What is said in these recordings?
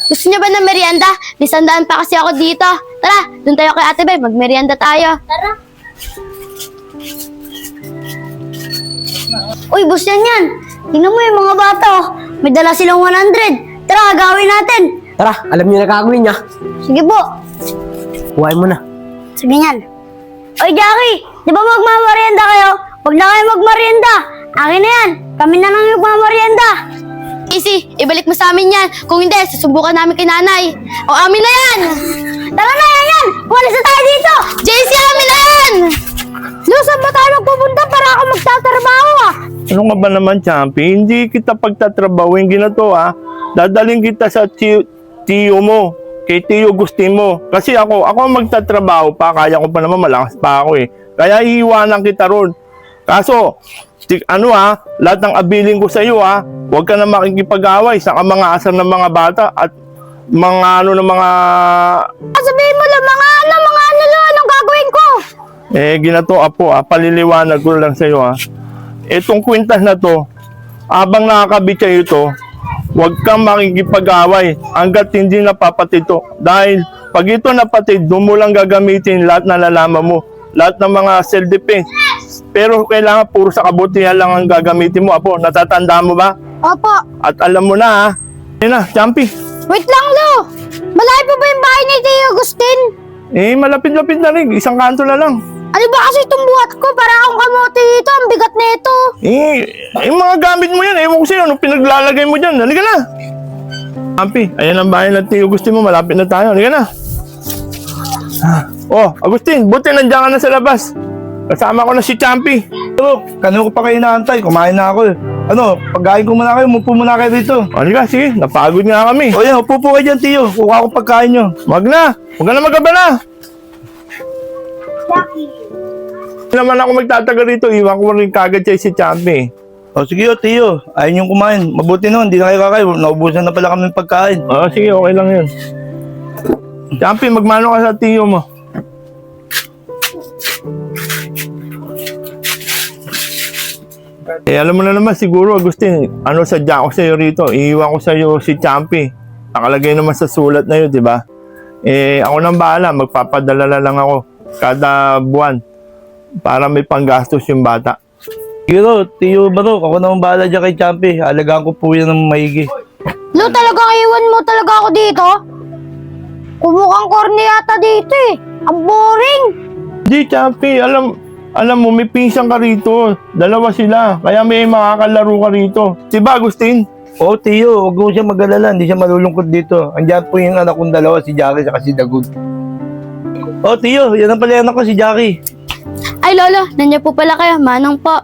Gusto niyo ba ng merienda? May sandaan pa kasi ako dito. Tara, dun tayo kay Ate Bay. Magmerienda tayo. Tara. Uy, boss yan. Tingnan mo yung mga bata, oh. May dala silang 100. Tara, gawin natin. Tara, alam niyo na gagawin niya. Sige po. Kuhain mo na. Sige yan. Oy, Jackie, di ba magmamarienda kayo? Huwag na kayo magmarienda. Akin na yan. Kami na lang yung magmamarienda. Easy, ibalik mo sa amin yan. Kung hindi, susubukan namin kay nanay. O, amin na yan. Tara na yan. Walis na tayo dito. JC, amin na yan. Lo, saan ba tayo magpupunta para ako magtatrabaho, ah? Ano ka ba naman, Champi? Hindi kita pagtatrabawin ginato, ha? Dadaling kita sa tiyo mo, kay Tiyo Agustin mo. Kasi ako ang magtatrabaho pa, kaya ko pa naman, malakas pa ako eh. Kaya iiwanan kita ron. Kaso, lahat ng abiling ko sa iyo, ha? Huwag ka na makikipag-away sa mga asar ng mga bata at mga mga... Sabihin mo lang, mga anong gagawin ko? Ginato, apo, paliliwanag ko lang sa iyo, ha? Itong kwintas na to, habang nakakabit sa'yo ito, huwag kang makikipag-away hanggat hindi napapatid to. Dahil pag ito napatid, doon mo lang gagamitin lahat na nalalaman mo. Lahat ng mga self-defense. Pero kailangan puro sa kabutihan lang ang gagamitin mo. Apo, natatanda mo ba? Opo. At alam mo na, ha? Yan na, Champi. Wait lang, Lo. Malayo pa ba yung bahay ni Tiyo Agustin? Malapit-lapit na rin. Isang kanto na lang. Ano ba kasi itong buhat ko? Para akong kamote dito. Ang bigat na ito. Yung mga gamit mo yan. Ewan ko sa'yo, ano pinaglalagay mo dyan? Halika na. Champi, ayan ang bahay ng Tiyo Agustin mo. Malapit na tayo. Halika na. Oh, Agustin, buti nandiyan ka na sa labas. Kasama ko na si Champi. Kanino ko pa kayo inaantay? Kumain na ako eh. Pagkain ko muna kayo, mupo muna kayo dito. Halika, sige, napagod nga kami. O yan, upo po kayo dyan, Tiyo. Kuha ko pagkain nyo. Wag na, huwag ka na magabala. Hindi naman ako magtataga rito, iwan ko rin kagad siya si Champi. O sige o, Tiyo. Ayaw nyo kumain. Mabuti nun, hindi na kayo kakain. Naubusan na pala kami ng pagkain. Sige, okay lang yun. Champi, magmano ka sa Tiyo mo. Alam mo na naman siguro, Agustin, sadya ko sa'yo rito. Iiwan ko sa'yo si Champi. Nakalagay naman sa sulat na yun, di ba? Ako nang bahala, magpapadala na lang ako kada buwan para may panggastos yung bata. Siguro, Tiyo Barok, ako naman bahala dyan kay Champi. Alagaan ko po yan ng maigi. Lo, talagang iwan mo talaga ako dito? Kumukhang corny yata dito eh. Ang boring. Di, Champi, alam mo, may pinsan ka rito. Dalawa sila. Kaya may makakalaro ka rito. Diba, Agustin? O, Tiyo, huwag mo siya mag-alala. Hindi siya malulungkot dito. Andiyan po yung anak kong dalawa, si Jackie at si Dagud. O, Tiyo, yan ang pala anak ko, si Jackie. Ay, Lolo, nandiyan po pala kayo. Manong po.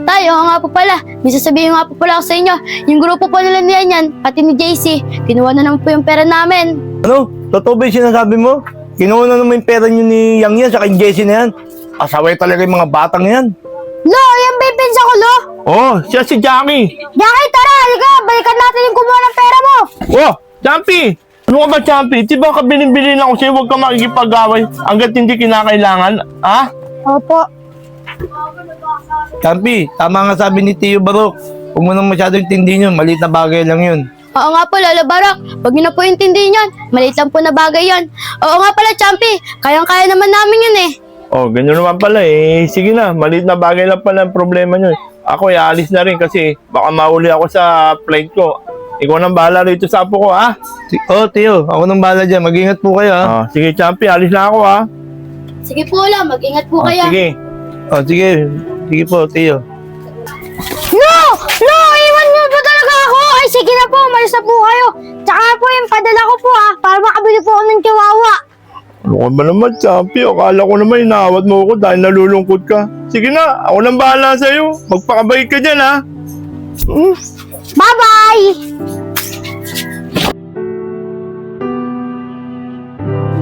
Tayo nga po pala. May sasabihin nga po pala ako sa inyo. Yung grupo po nila niyan yan, pati ni JC, kinuha na naman po yung pera namin. Ano? Totoo ba yung sinasabi mo? Kinuha na naman yung pera niyo ni Yang yan, saka yung Jessie na yan. Asaway talaga yung mga batang yan. Lo, yan ba yung pinsa ko, Lo? Siya si Jackie. Jackie, tara, halika. Balikan natin yung kumuha ng pera mo. Champi! Ano ka ba, Champi? Diba kabilin-bilin ako sa'yo, huwag ka makikipag-away hanggat hindi kinakailangan, ha? Opo. Champi, tama nga sabi ni Tiyo Barok. Huwag mo nang masyadong tindihin yun, maliit na bagay lang yun. Oo nga po, Lolo Barok. Huwag niyo na po intindihin yun. Maliit lang po na bagay yun. Oo nga pala, Champi. Kayang-kaya naman namin yun eh. Ganyan naman pala sige na, maliit na bagay lang pala ang problema nyo. Ako, aalis na rin kasi baka mauli ako sa flight ko. Ikaw nang bahala rito sa apo ko, ha? Tiyo, ako nang bahala dyan. Mag-ingat po kayo, ha? Sige, Champi, alis na ako, ha? Sige po, Lo. Mag-ingat po kayo. Sige. Sige. Sige po, Tiyo. No! No! Iwan niyo po talaga ako! Ay, sige na po. Malis na po kayo. Tsaka po yung padala ko po, para makabili po ako ng chihuahua. Ano ka ba naman, Champi? Akala ko naman inawat mo ako dahil nalulungkot ka. Sige na, ako nang bahala sa'yo. Magpakabait ka dyan, ha? Bye-bye!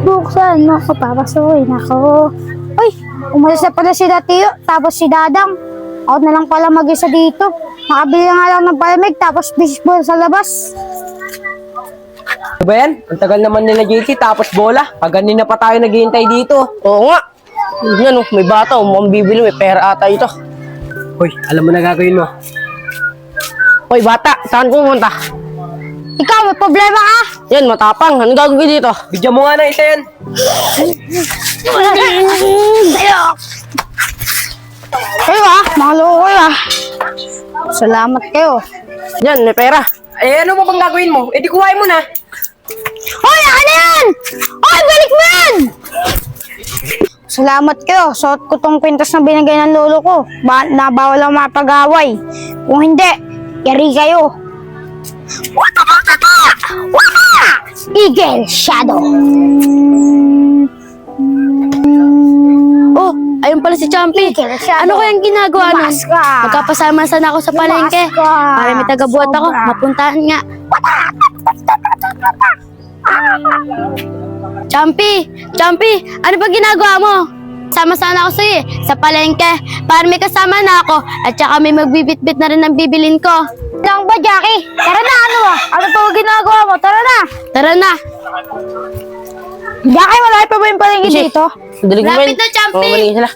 Buksan mo ako, papasukin ako. Uy, umalis na pala si Tiyo, tapos si Dadang. Ako na lang pala mag-isa dito. Makabili nga lang ng palamig, tapos baseball sa labas. Ano ba yan? Ang tagal naman nila JT, tapos bola. Kanina pa tayo naghihintay dito. Oo nga. Yan, may bata, mukhang bibili, may pera ata ito. Hoy, alam mo na gagawin mo. Hoy, bata, saan pumunta? Ikaw, may problema ka? Yan, matapang. Anong gagawin dito? Bigyan mo nga na isa yan. Kayo mga loko kayo Salamat kayo. Yan, may pera. Eh, ano ba bang gagawin mo? Eh, di kuhain mo na. Hoy, akin na yan! Hoy, balik mo yan! Salamat kayo. Suot ko tong kwintas na binigay ng lolo ko. Nabawal ang mapag-away. Kung hindi, yari kayo. Eagle Shadow. Oh, ayun pala si Champi. Ano kayang ginagawa nun? Magkapasama sana ako sa palengke. Para may tagabuhat ako, mapuntahan nga. Champi, ano ba ginagawa mo? Sama sana ako sa'yo sa palengke. Para may kasama na ako at saka may magbibitbit na rin ng bibilin ko. Lang ba, Jackie? Tara na, Ano to ginagawa mo? Tara na. Tara na. Jackie, malaki pa ba yung palengke dito? Dalig mo Lapit na, Champi. Oo, maligin sila.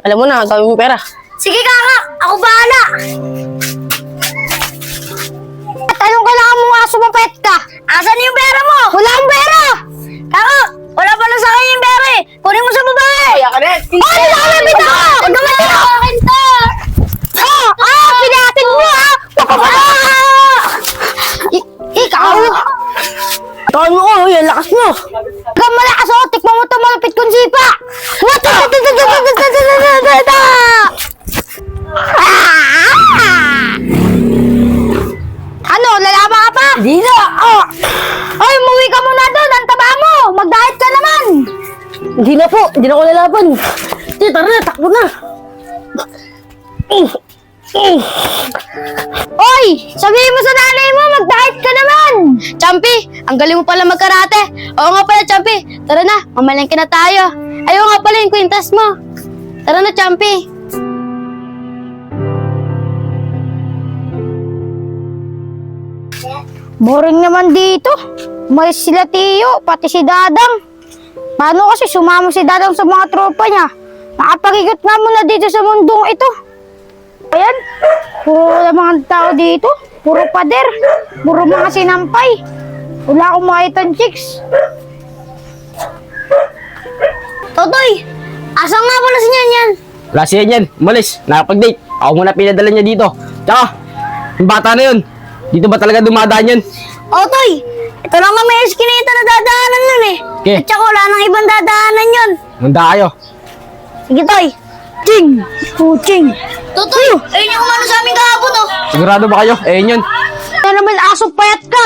Alam mo na, gawin mo pera. Sige, Kaka. Ako bahala. At anong kailangan mo nga sumapet ka? Asan yung pera mo? Wala akong pera. Kaka, wala pa na sa akin yung pera eh. Kunin mo sa babae. Kaya ka na. Oh, nilalapit ako! Huwag naman ito! Akin to! Pinatin mo Ikaw! Tawan mo ko, yan, lakas mo. Huwag malakas ako! Tikman mo ito malapit kong sipa! Ano? Lalaban ka pa? Hindi na. Oy, umuwi ka muna doon! Ang taba mo! Mag-diet ka naman! Hindi na po. Hindi na ako lalaban. Sige, tara na, takbo na. Oy! Sabihin mo sa nanay mo, mag-diet ka naman! Champi, ang galing mo pala magkarate. Oo nga pala, Champi. Tara na, mamalengke na tayo. Ayaw nga pala yung kwintas mo. Tara na, Champi. Boring naman dito. Umalis sila Tiyo, pati si Dadang. Paano kasi sumama si Dadang sa mga tropa niya? Nakapag-ikot nga muna dito sa mundong ito. Ayan, puro mga tao dito. Puro pader, puro mga sinampay. Wala akong makitang chicks. Totoy, asan nga pala si Nyanyan? Wala siya yan. Umalis. Nakapag-date. Ako muna pinadala niya dito. Tsaka, yung bata na yun. Dito ba talaga dumadaan yun? Toy, ito lang nga may eskinita na dadaanan yun eh. Okay. At saka wala nang ibang dadaanan yun. Handa kayo. Sige, Toy. Ching! Ching! Totoy, ayun yung umano sa aming kahapon, oh. Sigurado ba kayo? Eh, yun. Ano naman, aso payat ka?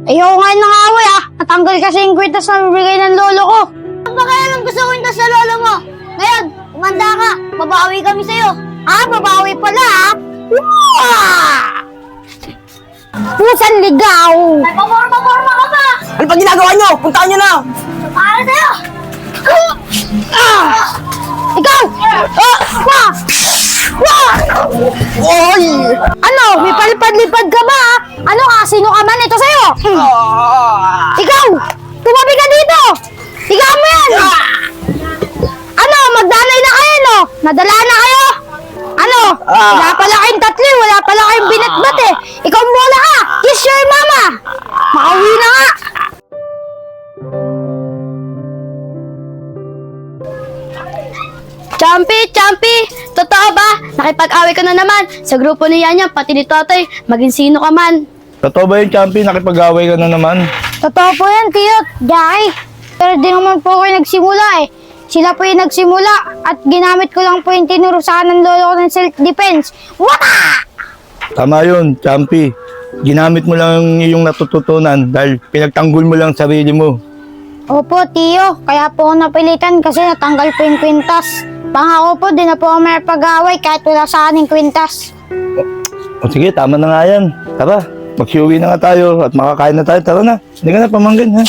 Ayaw nga yung nangaway, Natanggal kasi yung kwintas na bibigay ng lolo ko. Ano ba kaya nang gusto kwintas sa lolo mo? Ngayon, umanda ka. Babawi kami sa'yo. Babawi pala, Pusan ligaw! May paporma ka pa! Ano pa ginagawa nyo? Puntaan nyo na! Para sa'yo! Ikaw! Oy! Ano? May palipad-lipad ka ba? Ano ka? Sino ka man? Ito sa'yo! Ikaw! Tumabi ka dito! Ikaw mo yan! Ano? Magdanay na kayo, no? Nadala na kayo? Ano? Wala pala kayong tatli, wala pala kayong binatbat eh. Ikaw muna ka! Kiss your mama! Makauwi na nga! Champi! Totoo ba? Nakipag-away ka na naman sa grupo ni Yanyan, pati ni Totoy, maging sino ka man. Totoo ba yung Champi? Nakipag-away ka na naman? Totoo po yan, Tiyo, Jackie. Pero di naman po kayo nagsimula eh. Sila po yung nagsimula at ginamit ko lang po yung tinurusahan ng lolo ko ng self-defense. Wata! Tama yun, Champi. Ginamit mo lang yung natututunan dahil pinagtanggol mo lang sarili mo. Opo, Tiyo. Kaya po ako napilitan kasi natanggal po yung kwintas. Pangako po, di na po ako may pag-away kahit wala sa aning kwintas. O sige, tama na nga yan. Tara, magsiuwi na nga tayo at makakain na tayo. Tara na, hindi ka na pamangkin, ha?